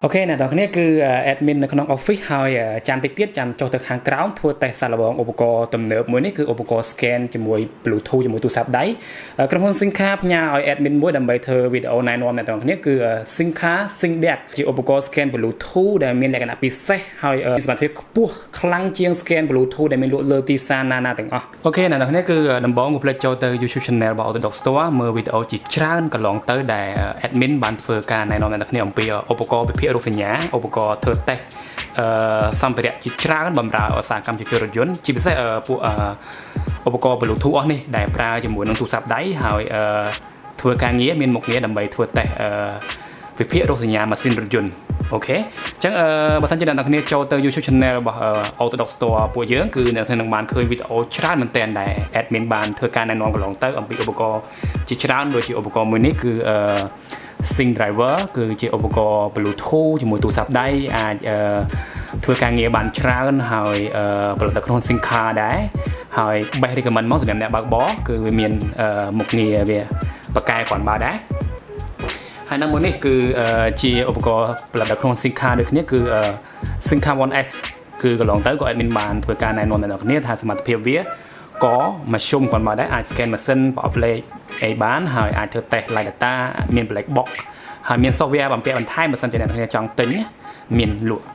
Ok nè, đó cái này cứ admin ở trong office hay chạm trực tiếp chạm cho thực hàng ground thua tại sao là bọn upaco tầm nửa mới này cứ upaco scan cho mùi bluetooth cho mùi tu sạp đáy trong hơn sinh khá nhà ở admin mỗi đầm bài thơ video này nôm này đó cái này cứ sinh khá sinh đẹp chỉ upaco scan bluetooth để mình lại cái nạp pixel hay sản phẩm thuê khăng chiang scan bluetooth để mình lựa lơ tisa nana từng ok nè, đó cái này cứ đầm bóng một play cho tới YouTube channel bảo Autodoc Store mở video chỉ tràn cả lòng tới để admin bàn phơi cả này nôm này đó cái này ông bây upaco bịรถសញ្ញាឧបករណ៍ធ្វើតេស្តសម្ភារៈជាច្រើនបម្រើឧស្សាហកម្មជួសជុលរថយន្តជាពិសេសពួកឧបករណ៍ Bluetooth អស់នេះដែលប្រើជាមួយនឹងទូរស័ព្ទដៃហើយធ្វើការងារមានមុខងារដើម្បីធ្វើតេស្តវិភាគរថសញ្ញាម៉ាស៊ីនរថយន្តអូខេអញ្ចឹងបើសិនជាអ្នកនរគ្នាចូលទៅ YouTube channel របស់ Autodoc Store ពួកយើងគឺអ្នកនរនឹងបានឃើញវីដេអូច្រើនមែនទែនដែល admin បានធ្វើការណែនាំកន្លងទៅអំពីឧបករណ៍ជាច្រើនដូចជាឧបករណ៍មួយនេះគឺ Sync driver គឺជាឧបករណ៍ Bluetooth ជាមួយទូរស័ព្ទដៃអាចធ្វើការងារបានច្រើនហើយផលិតនៅក្នុង SIM card ដែរហើយ best recommend មកសម្រាប់អ្នកបើកបរគឺវាមានមុខងារវាបកកែគ្រាន់បើដែរហើយនៅមួយនេះគឺជាឧបករណ៍ផលិតនៅក្នុង SIM card ដូចគ្នាគឺ SIM card 1S គឺកន្លងទៅក៏ admin បានធ្វើការណែនាំដល់អ្នកគ្នាថាសមត្ថភាពវាក៏មកជុំគាត់មកដែរអាច scan ម៉ាស៊ីនប្រអប់លេខអីបានហើយអាចធ្វើ test live data មាន black box ហើយមាន software បំពាក់បន្ថែមបើសិនជាអ្នកនរចង់ទិញមានលក់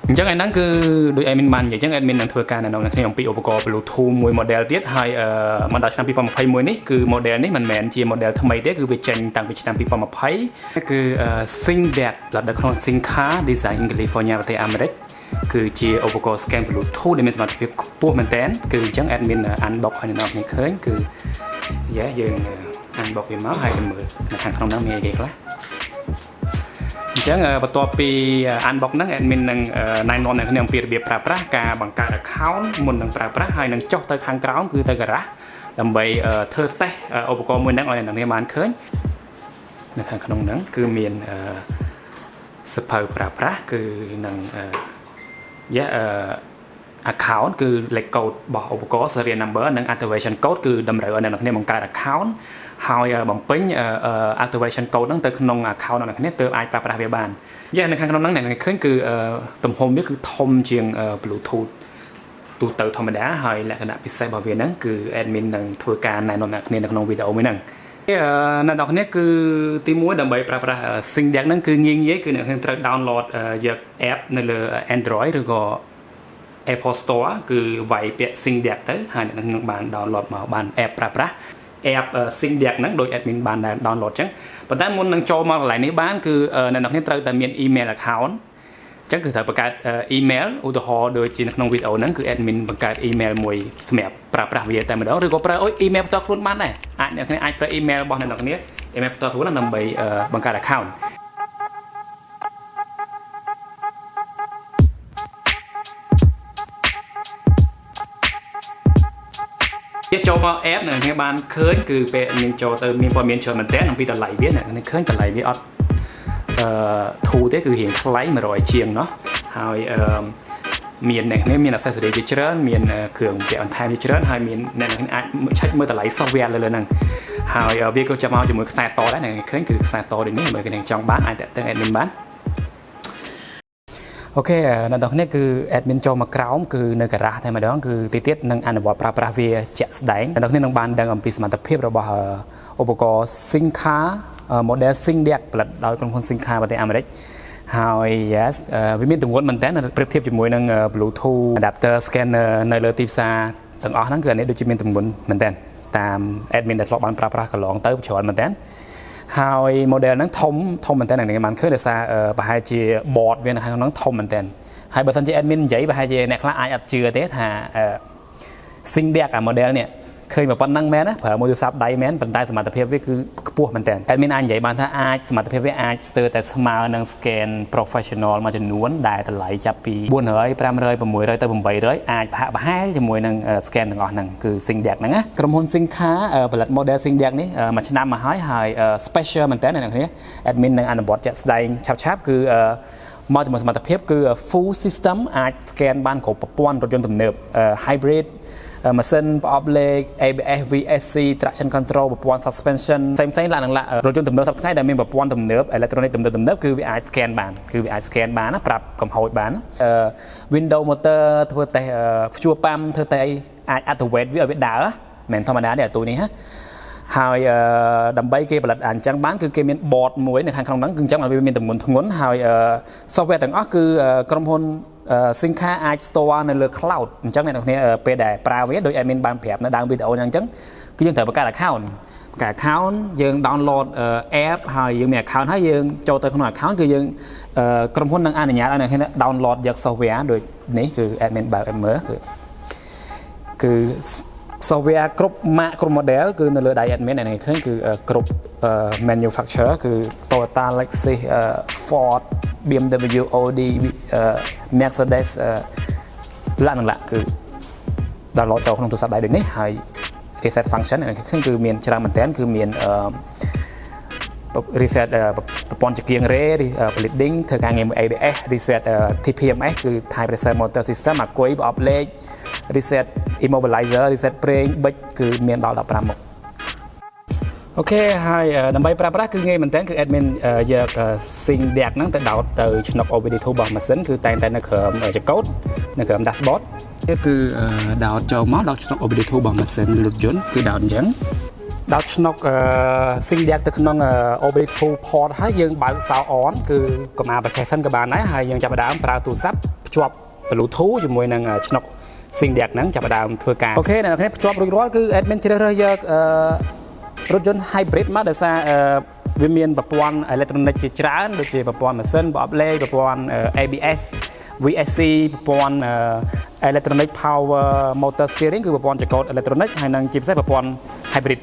អញ្ចឹងឯហ្នឹងគឺដោយ admin បាននិយាយអញ្ចឹង admin នឹងធ្វើការណែនាំអ្នកគ្នាអំពីឧបករណ៍ Bluetooth មួយ model ទៀតហើយមកដល់ឆ្នាំ2021នេះគឺ model នេះមិនមែនជា model ថ្មីទេគឺវាចេញតាំងពីឆ្នាំ2020គឺ ThinkDiag ផលិតនៅក្នុង SIM card design in California ប្រទេសអាមេរិកគឺជាឧបករណ៍ scan Bluetooth ដែលមានសមត្ថភាពខ្ពស់មែនទែនគឺអញ្ចឹង admin unbox ឲ្យអ្នកនរគ្នាឃើញគឺយើង unbox វាមកហើយមើលនៅខាងក្នុងហ្នឹងមានអីគេខ្លះអញ្ចឹងបន្ទាប់ពី unbox ហ្នឹង admin នឹងណែនាំអ្នកគ្នាអំពីរបៀបប្រើប្រាស់ការបង្កើត account មុននឹងប្រើប្រាស់ហើយនឹងចុះទៅខាងក្រោមគឺទៅ garage ដើម្បីធ្វើ test ឧបករណ៍មួយហ្នឹងឲ្យអ្នកគ្នាបានឃើញនៅខាងក្នុងហ្នឹងគឺមានសភៅប្រើប្រាស់គឺនឹងaccount គឺលេខកូដរបស់ឧបករណ៍ serial number និង activation code គឺតម្រូវឲ្យអ្នកនរគ្នាបង្កើត account ហើយបំពេញ activation code ហ្នឹងទៅក្នុង account អ្នកនរគ្នាទើបអាចប្រើប្រាស់វាបាននៅខាងក្នុងហ្នឹងអ្នកនរឃើញគឺទំហំវាគឺធំជាង Bluetooth ទូទៅធម្មតាហើយលក្ខណៈពិសេសរបស់វាហ្នឹងគឺ admin នឹងធ្វើការណែនាំអ្នកគ្នានៅក្នុងវីដេអូមួយហ្នឹងអ្នកនរគ្នាគឺទី1ដើម្បីប្រើប្រាស់ ThinkDiag ហ្នឹងគឺងាយគឺអ្នកនឹងត្រូវ download យក app នៅលើ Android ឬក៏ Apple Store គឺវាយពាក្យ ThinkDiag ទៅហើយអ្នកនឹងបាន download មកបាន app ប្រើប្រាស់ app ThinkDiag ហ្នឹងដោយ admin បាន download ចឹងប៉ុន្តែមុននឹងចូលមកកន្លែងនេះបានគឺអ្នកនរគ្នាត្រូវតែមាន email account ចឹងគឺត្រូវបង្កើត email ឧទាហរណ៍ដូចជានៅក្នុងវីដេអូហ្នឹងគឺ admin បង្កើត email មួយសម្រាប់ប្រើប្រាស់វាតែម្ដងឬក៏ប្រើ email ផ្ទាល់ខ្លួនបានដែរអ្នកគ្នាអាចប្រើ email របស់អ្នកនរគ្នា email ផ្ទាល់ខ្លួនដើម្បីបង្កើត account ចូលមក app អ្នកគ្នាបានឃើញគឺពេលយើងចូលទៅមានព័ត៌មានច្រើនមែនតើអំពីតម្លៃវាអ្នកគ្នាឃើញតម្លៃវាអត់ធូរទេគឺរៀងថ្លៃ100ជាងเนาะហើយមានអ្នកនេះមាន accessory ជាច្រើនមានគ្រឿងពាក់បន្ថែមជាច្រើនហើយមានអ្នកនេះអាចឆែកមើលតម្លៃ software លើហ្នឹងហើយវាក៏ចាប់មកជាមួយខ្សែតដែរអ្នកឃើញគឺខ្សែតដូចនេះបើគេចង់បានអាចតាក់ទង admin បានអូខេអ្នកនរគ្នាគឺ admin ចូលមកក្រោមគឺនៅ garage តែម្ដងគឺទីទៀតនឹងអនុវត្តប្រើប្រាស់វាជាក់ស្ដែងអ្នកនរគ្នានឹងបានដឹងអំពីសមត្ថភាពរបស់ឧបករណ៍ SIM card model ThinkDiag ផលិតដោយក្រុមហ៊ុន SIM card ប្រទេសអាមេរិកហើយ វាមានទម្ងន់មែនតើប្រៀបធៀបជាមួយនឹង Bluetooth adapter scanner នៅលើទីផ្សារទាំងអស់ហ្នឹងគឺអានេះដូចជាមានទម្ងន់មែនតើតាម admin ដែលធ្លាប់បានប្រើប្រាស់កន្លងទៅច្រើនមែនតើហើយ model ហ្នឹងធំមែនតើអ្នកបានឃើញដោយសារប្រហែលជា board វានៅខាងហ្នឹងធំមែនតើហើយបើសិនជា admin និយាយប្រហែលជាអ្នកខ្លះអាចអត់ជឿទេថា ThinkDiag អា model នេះឃើញមកប៉ុណ្ណឹងមែនណាប្រើមួយទូរស័ព្ទដៃមែនប៉ុន្តែសមត្ថភាពវាគឺខ្ពស់មែនតើ admin អាចនិយាយបានថាអាចសមត្ថភាពវាអាចស្ទើរតែស្មើនឹង scan professional មួយចំនួនដែលតម្លៃចាប់ពី400 500 600ទៅ800អាចប្រហែលជាមួយនឹង scan ទាំងអស់ហ្នឹងគឺ ThinkDiag ហ្នឹងណាក្រុមហ៊ុន SIM card ផលិត model ThinkDiag នេះមួយឆ្នាំមកហើយ special មែនតើអ្នកនរគ្នា admin នឹងអនុវត្តជាក់ស្ដែងឆាប់គឺមកជាមួយសមត្ថភាពគឺ full system អាច scan បានគ្រប់ប្រព័ន្ធរថយន្តទំនើប hybrid ម៉ាស៊ីនប្រអប់លេខ ABS VSC traction control ប្រព័ន្ធ suspension ផ្សេងៗឡើងរថយន្តទំនើបសប្តាហ៍ថ្ងៃដែលមានប្រព័ន្ធទំនើប electronic ទំនើបគឺវាអាច scan បានគឺវាអាច scan បានណាប្រាប់កំហុសបានwindow motor ធ្វើតេស្តព្យួរប៉ាំធ្វើតេស្តអីអាច activate វាឲ្យវាដើរមិនធម្មតាទេអាទូនេះណាហើយដើម្បីគេផលិតអញ្ចឹងបានគឺគេមាន board មួយនៅខាងក្នុងហ្នឹងគឺអញ្ចឹងឲ្យវាមានទម្ងន់ធ្ងន់ហើយ software ទាំងអស់គឺក្រុមហ៊ុនSinca អាច store នៅលើ cloud អញ្ចឹងអ្នកនរគ្នាពេលដែលប្រើវាដោយ admin បានប្រាប់នៅដើមវីដេអូហ្នឹងអញ្ចឹងគឺយើងត្រូវបង្កើត account យើង download app ហើយយើងមាន account ហើយយើងចូលទៅក្នុង account គឺយើងក្រុមហ៊ុននឹងអនុញ្ញាតឲ្យអ្នកនរគ្នា download យក software ដូចនេះគឺ admin បើកមើលគឺ software គ្រប់ Mac គ្រប់ model គឺនៅលើដៃ admin អ្នកនរគ្នាឃើញគឺគ្រប់ manufacturer គឺ Toyota Lexus Ford BMW Audi Mercedes ឡើងគឺ download ចូលក្នុងទូរស័ព្ទដៃដូចនេះហើយ reset function នេះគឺមានច្រើនមែនតើគឺមាន reset ប្រព័ន្ធចង្គៀងរ៉េ bleeding ធ្វើការងារមួយ ABS reset TPMS គឺ Thai pressure motor system អាគុយប្រអប់លេខ reset immobilizer reset brake ប៊ិចគឺមានដល់15មុខអូខេហើយដើម្បីប្រើប្រាស់គឺងាយមែនតើគឺ admin យក ThinkDiag ហ្នឹងទៅដោតទៅឆ្នុក OBD2 របស់ម៉ាស៊ីនគឺតែងតែនៅក្រោមចង្កូតនៅក្រោម dashboard គឺដោតចូលមកដោតឆ្នុក OBD2 របស់ម៉ាស៊ីនរថយន្តគឺដោតអញ្ចឹងដោតឆ្នុកThinkDiag ទៅក្នុង OBD2 port ហើយយើងបើក sound on គឺកុំអាបច្ចេកសិនក៏បានដែរហើយយើងចាប់ផ្ដើមប្រើទូរស័ព្ទភ្ជាប់ Bluetooth ជាមួយនឹងឆ្នុកThinkDiag ហ្នឹងចាប់ផ្ដើមធ្វើការអូខេអ្នកនរភ្ជាប់រួចរាល់គឺ admin ជ្រើសរើសយករថយន្ត hybrid មកដោយសារវាមានប្រព័ន្ធ electronic ជាច្រើនដូចជាប្រព័ន្ធម៉ាស៊ីនប្រអប់លេខប្រព័ន្ធ ABS VSC ប្រព័ន្ធ electronic power motor steering គឺប្រព័ន្ធចង្កូត electronic ហើយនិងជាពិសេសប្រព័ន្ធ hybrid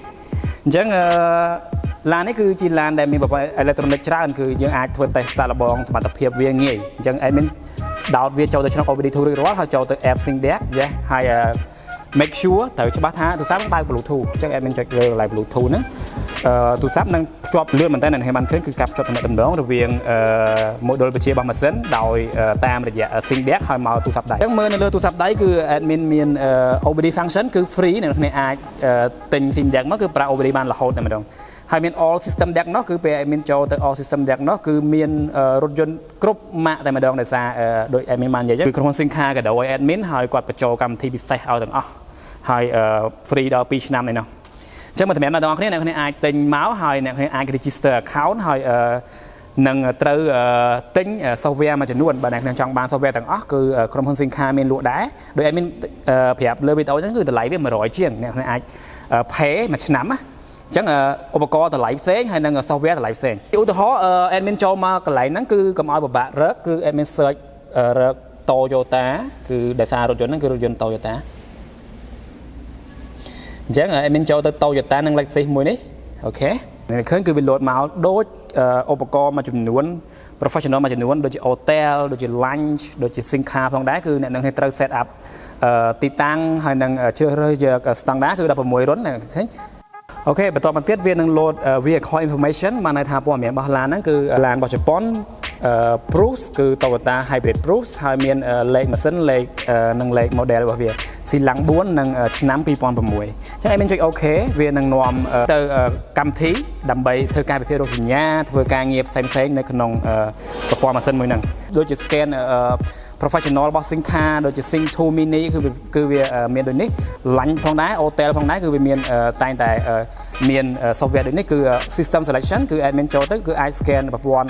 អញ្ចឹងឡាននេះគឺជាឡានដែលមានប្រព័ន្ធ electronic ច្រើនគឺយើងអាចធ្វើតេស្តសាកល្បងសមត្ថភាពវាងាយអញ្ចឹង admin ដោតវាចូលទៅក្នុង OBD2 រួចរាល់ហើយចូលទៅ app ThinkDiag ហើយ make sure ត្រូវច្បាស់ថាទូរស័ព្ទនឹងបើក Bluetooth អញ្ចឹង admin ចុចលើ Live Bluetooth ហ្នឹងទូរស័ព្ទនឹងភ្ជាប់លឿនមែនតើអ្នកបានឃើញគឺការភ្ជាប់ទំនាក់ទំនងរវាង module វិទ្យារបស់ម៉ាស៊ីនដោយតាមរយៈ ThinkDiag ហើយមកទូរស័ព្ទដៃអញ្ចឹងមើលនៅលើទូរស័ព្ទដៃគឺ admin មាន OBD function គឺ free អ្នកនរអាចទិញ ThinkDiag មកគឺប្រើ OBD បានរហូតតែម្ដងហើយមាន all system diagnostic នោះគឺពេល admin ចូលទៅ all system diagnostic គឺមានរថយន្តគ្រប់ Mac តែម្ដងដោយសារដោយ admin បាននិយាយគឺក្រុមហ៊ុន Sinca ក៏ដោយ admin ហើយគាត់បញ្ចូលកម្មវិធីពិសេសឲ្យទាំងអស់ហើយ free ដល់2ឆ្នាំនេះនោះអញ្ចឹងមកសម្រាប់អ្នកទាំងអស់គ្នាអ្នកគ្នាអាចទិញមកហើយអ្នកគ្នាអាច register account ហើយនឹងត្រូវទិញ software មួយចំនួនបើអ្នកគ្នាចង់បាន software ទាំងអស់គឺក្រុមហ៊ុន Sinca មានលក់ដែរដោយ admin ប្រាប់លើវីដេអូហ្នឹងគឺតម្លៃវា100ជាងអ្នកគ្នាអាច pay មួយឆ្នាំណាអញ្ចឹងឧបករណ៍តម្លៃផ្សេងហើយនិង software តម្លៃផ្សេងឧទាហរណ៍ admin ចូលមកកន្លែងហ្នឹងគឺកុំឲ្យពិបាករកគឺ admin search រក Toyota គឺដោយសាររថយន្តហ្នឹងគឺរថយន្ត Toyota អញ្ចឹង admin ចូលទៅ Toyota និង Lexus មួយនេះអូខេអ្នកឃើញគឺវា load មកដូចឧបករណ៍មួយចំនួន professional មួយចំនួនដូចជា hotel ដូចជា lunch ដូចជា Sinca ផងដែរគឺអ្នកនឹងត្រូវ set up ទីតាំងហើយនឹងជ្រើសរើសយក standard គឺ16រុនអ្នកឃើញអូខេបន្តមកទៀតវានឹង load vehicle information បានន័យថាព័ត៌មានរបស់ឡានហ្នឹងគឺឡានរបស់ជប៉ុនBruce គឺ Toyota Hybrid Bruce ហើយមានលេខម៉ាស៊ីនលេខនិងលេខ model របស់វាស៊ីឡាំង4និងឆ្នាំ2006អញ្ចឹងឯងមានចុច OK វានឹងនាំទៅកម្មវិធីដើម្បីធ្វើការវិភាគរោគសញ្ញាធ្វើការងារផ្សេងៗនៅក្នុងប្រព័ន្ធម៉ាស៊ីនមួយហ្នឹងដូចជា scan professional របស់ Sinca ដូចជា Sync 2 mini គឺវាមានដូចនេះ lunch ផងដែរ hotel ផងដែរគឺវាមានតែងតែមាន software ដូចនេះគឺ system selection គឺ admin ចូលទៅគឺអាច scan ប្រព័ន្ធ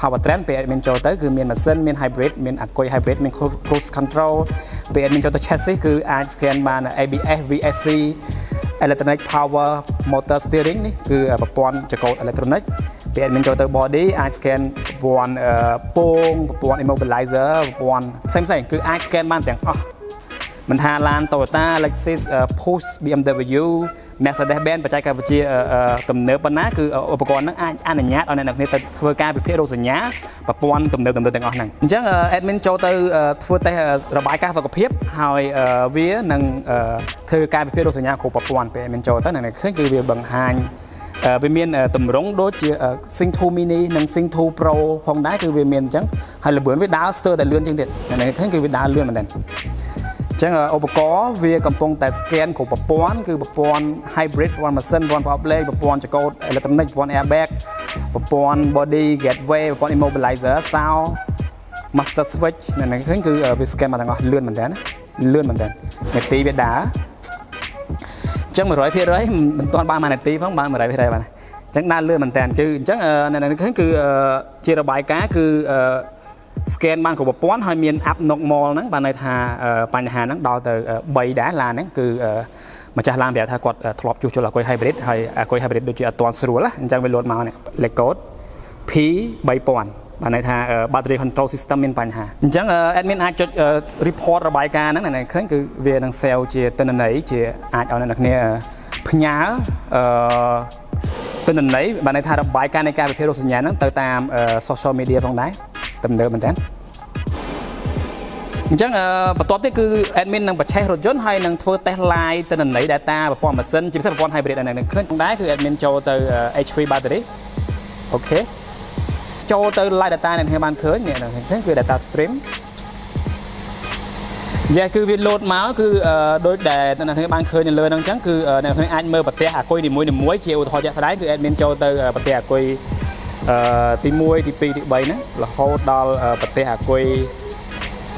powertrain ពេល admin ចូលទៅគឺមានម៉ាស៊ីនមាន hybrid មានអាគុយ hybrid មាន cruise control ពេល admin ចូលទៅ chassis គឺអាច scan បាន ABS VSC electronic power motor steering នេះគឺប្រព័ន្ធចង្កូត electronic ពេល admin ចូលទៅ body អាច scan ប្រព័ន្ធពងប្រព័ន្ធ immobilizer ប្រព័ន្ធផ្សេងៗគឺអាច scan បានទាំងអស់មិនថាឡាន Toyota Lexus Push BMW Mercedes Benz បច្ចេកវិទ្យាទំនើបប៉ុណ្ណាគឺឧបករណ៍ហ្នឹងអាចអនុញ្ញាតឲ្យអ្នកនរគ្នាទៅធ្វើការវិភាគរោគសញ្ញាប្រព័ន្ធទំនើបទាំងអស់ហ្នឹងអញ្ចឹង admin ចូលទៅធ្វើតេស្តរបាយការណ៍សុខភាពហើយវានឹងធ្វើការវិភាគរោគសញ្ញាគ្រប់ប្រព័ន្ធពេល admin ចូលទៅអ្នកនរឃើញគឺវាបង្ហាញវាមានតម្រង់ដូចជា Sync 2 mini និង Sync 2 Pro ផងដែរគឺវាមានអញ្ចឹងហើយល្បឿនវាដើរស្ទើរតែលឿនជាងទៀតអ្នកនរឃើញគឺវាដើរលឿនមែនទែនអ ចឹងឧបករណ៍វាកំពុងតែ scan គ្រប់ប្រព័ន្ធគឺប្រព័ន្ធ hybrid ប្រព័ន្ធម៉ាស៊ីនប្រព័ន្ធ power play ប្រព័ន្ធចង្កូត electronic ប្រព័ន្ធ airbag ប្រព័ន្ធ body gateway ប្រព័ន្ធ immobilizer sound master switch ហ្នឹងឃើញគឺវា scan មកទាំងអស់លឿនមែនតើលឿនមែនតើនាទីវាដើរចឹង 100% មិនទាន់បាន1នាទីផងបាន 100% បានចឹងដើរលឿនមែនតើគឺអញ្ចឹងនៅឃើញគឺជារបាយការណ៍គឺscan បានគ្រប់ប្រព័ន្ធហើយមាន abnormal ហ្នឹងបានន័យថាបញ្ហាហ្នឹងដល់ទៅ3ដែរឡានហ្នឹងគឺម្ចាស់ឡានប្រាប់ថាគាត់ធ្លាប់ជួសជុលអាគុយ hybrid ហើយអាគុយ hybrid ដូចជាអត់ទាន់ស្រួលអញ្ចឹងវាលោតមកនេះលេខកូដ P3000 បានន័យថា battery control system មានបញ្ហាអញ្ចឹង admin អាចចុច report របាយការណ៍ហ្នឹងឃើញគឺវានឹង save ជាទិន្នន័យជាអាចឲ្យអ្នកគ្នាផ្ញើទិន្នន័យបានន័យថារបាយការណ៍នៃការវិភាគរោគសញ្ញាហ្នឹងទៅតាម social media ផងដែរទំនើបមែនតើអញ្ចឹងបន្ទាប់ទៀតគឺ admin នឹងបញ្ឆេះរថយន្តហើយនឹងធ្វើ test live ទិន្នន័យ data ប្រព័ន្ធម៉ាស៊ីនជាពិសេសប្រព័ន្ធ hybrid ហ្នឹងឃើញផងដែរគឺ admin ចូលទៅ HV battery អូខេចូលទៅ live data នេះបានឃើញនេះឃើញគឺ data stream យ៉ាគឺវា load មកគឺដូចដែលអ្នកគ្នាបានឃើញនៅលើហ្នឹងអញ្ចឹងគឺអ្នកគ្នាអាចមើលប្រទេសអាគុយនីមួយៗជាឧទាហរណ៍ជាក់ស្ដែងគឺ admin ចូលទៅប្រទេសអាគុយទី1ទី2ទី3ហ្នឹងរហូតដល់ប្រទេសអាគុយ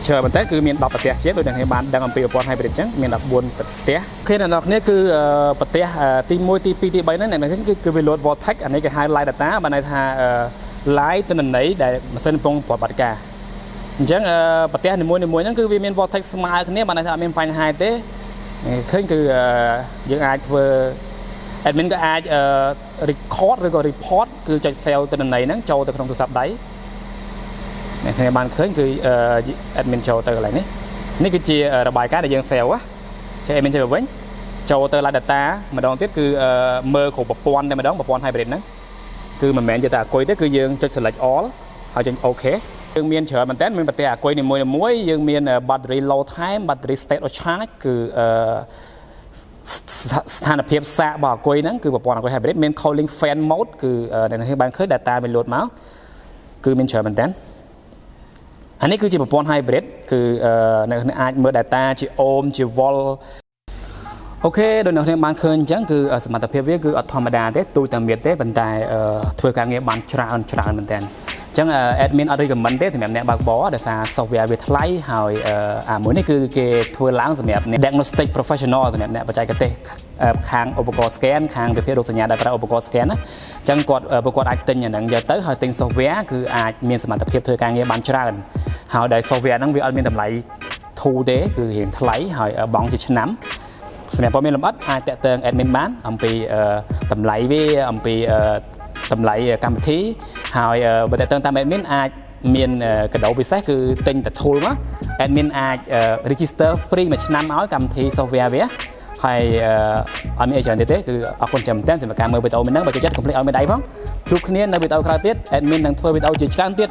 ច្រើនមែនតើគឺមាន10ប្រទេសជាងដូចអ្នកគ្នាបានដឹងអំពីប្រព័ន្ធ hybrid អញ្ចឹងមាន14ប្រទេសគេអ្នកនរគ្នាគឺប្រទេសទី1ទី2ទី3ហ្នឹងអ្នកគ្នាគឺវា load vortex អានេះគេហៅ live data បានន័យថា live ទិន្នន័យដែលម៉ាស៊ីនកំពុងប្រតិបត្តិការអញ្ចឹងប្រទេសនីមួយៗហ្នឹងគឺវាមាន vortex ស្មើគ្នាបានន័យថាអត់មានបញ្ហាទេឃើញគឺយើងអាចធ្វើ admin ក៏អាច record ឬក៏ report គឺចុច save ទិន្នន័យហ្នឹងចូលទៅក្នុងទូរស័ព្ទដៃអ្នកគ្នាបានឃើញគឺ admin ចូលទៅកន្លែងនេះនេះគឺជារបាយការណ៍ដែលយើង save ចេះ admin ចូលវិញចូលទៅ live data ម្ដងទៀតគឺមើលគ្រប់ប្រព័ន្ធតែម្ដងប្រព័ន្ធ hybrid ហ្នឹងគឺមិនមែនជាតែអាគុយទេគឺយើងចុច select all ហើយចុច OK យើងមានច្រើនមែនតើមានប្រទេសអាគុយនីមួយៗយើងមាន battery low time battery state of charge គឺស្ថានភាពសាករបស់អាគុយហ្នឹងគឺប្រព័ន្ធអាគុយ hybrid មាន cooling fan mode គឺអ្នកនេះបានឃើញ data វា load មកគឺមានច្រើនមែនតើអានេះគឺជាប្រព័ន្ធ hybrid គឺអ្នកនេះអាចមើល data ជា ohm ជា volt អូខេដូចអ្នកបានឃើញអញ្ចឹងគឺសមត្ថភាពវាគឺអត់ធម្មតាទេទូទៅមានទេប៉ុន្តែធ្វើការងារបានច្រើនមែនតើអញ្ចឹង admin អត់ recommend ទេសម្រាប់អ្នកបើកបរដោយសារ software វាថ្លៃហើយអាមួយនេះគឺគេធ្វើឡើងសម្រាប់ diagnostic professional សម្រាប់អ្នកបច្ចេកទេសខាងឧបករណ៍ scan ខាងវិភាគរោគសញ្ញាដែលប្រើឧបករណ៍ scan ណាអញ្ចឹងគាត់អាចទិញអាហ្នឹងយកទៅហើយទិញ software គឺអាចមានសមត្ថភាពធ្វើការងារបានច្រើនហើយដែល software ហ្នឹងវាអត់មានតម្លៃធូរទេគឺរៀងថ្លៃហើយបង់ជាឆ្នាំសម្រាប់ព័ត៌មានលម្អិតអាចតាក់ទង admin បានអំពីតម្លៃវាអំពីតម្លៃកម្មវិធីហើយបើតាក់ទងតាម admin អាចមានកាដូពិសេសគឺទិញតែ tool មក admin អាច register free មួយឆ្នាំឲ្យកម្មវិធី software វាហើយអត់មានអីច្រើនទេគឺអរគុណចាំមែនតើសម្រាប់ការមើលវីដេអូនេះបើចូលចិត្ត complete ឲ្យមេដៃផងជួបគ្នានៅវីដេអូក្រោយទៀត admin នឹងធ្វើវីដេអូជាច្រើនទៀត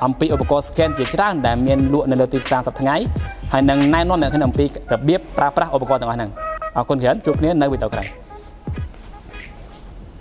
អំពីឧបករណ៍ scan ជាច្រើនដែលមានលក់នៅលើទីផ្សារសប្តាហ៍ថ្ងៃហើយនឹងណែនាំអ្នកគ្នាអំពីរបៀបប្រើប្រាស់ឧបករណ៍ទាំងអស់ហ្នឹងអរគុណច្រើនជួបគ្នានៅវីដេអូក្រោយ